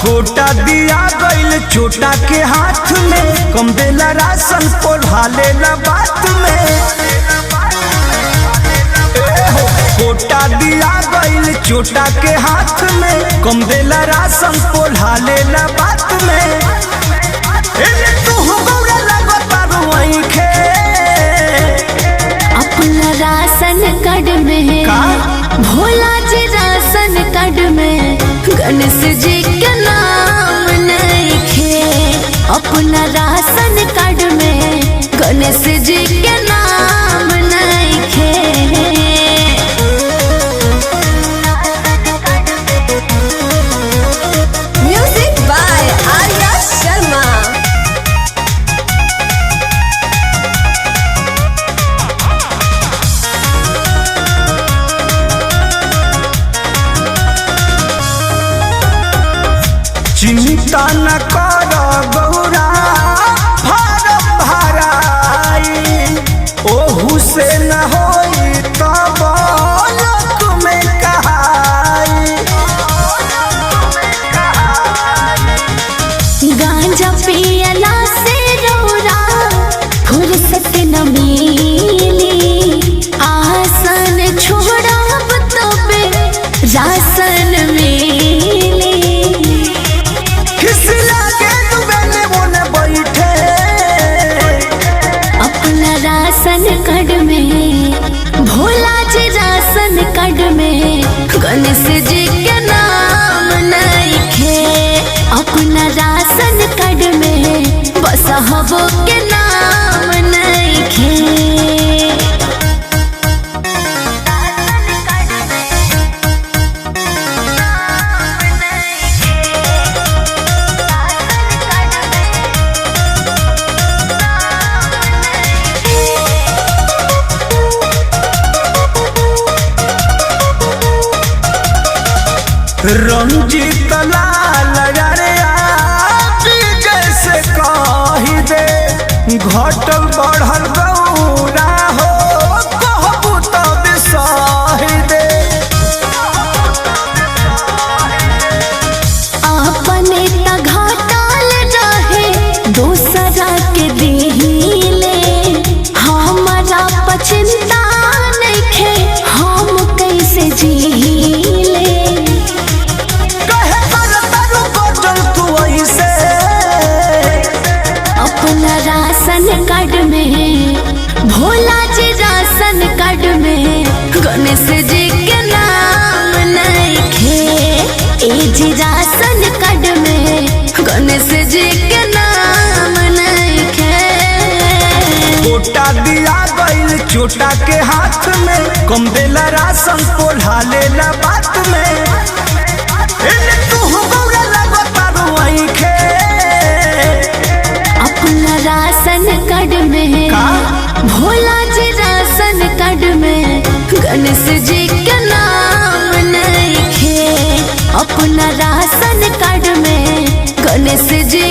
Quota दिया गइल छोटा के हाथ में, कम देला राशन कोल्हा लेला बात में। कोटा दिया गइल छोटा के हाथ में, कम देला राशन कोल्हा लेला बात में। तू गौरा लगता रुई खे अपना राशन कार्ड में का? भोला जी राशन कार्ड में गणेश जी के नाम नहीं खे। अपना राशन कार्ड में गणेश जी के नाम नहीं खे। Music by Arya Sharma. चिंता न कर गौरा फारम भराई, ओहू से न होई तब लोक में कहाई। गांजा पियला से रौरा फुर्सत न मिली, आसन छोड़ब तबे राशन मिली। अपना राशन कार्ड में भोला जी राशन कार्ड में गणेश जी के नाम नहीं खे। अपना राशन कार्ड में बसहबो के नाम नहीं खे। रंजीत लाल जैसे कही दे, घटल बढ़ल गौरा हो कहबू तब सही दे। अपने त घाटल रहे दूसरा के दिले, हमारा पचिंता नइखे हम कैसे जीले। अपना राशन कार्ड में भोला जी राशन कार्ड में गणेश जी के नाम नहीं खे। ए जी राशन कार्ड में गणेश जी के नाम नहीं खे। कोटा दिया गइल छोटा के हाथ में, कम देला राशन कोल्हा लेला बात में। तू गौरा लगता रुई खे अपना राशन कार्ड में का? भोला जी राशन कार्ड में गणेश जी के नाम नहीं खे। अपना राशन कार्ड में गणेश जी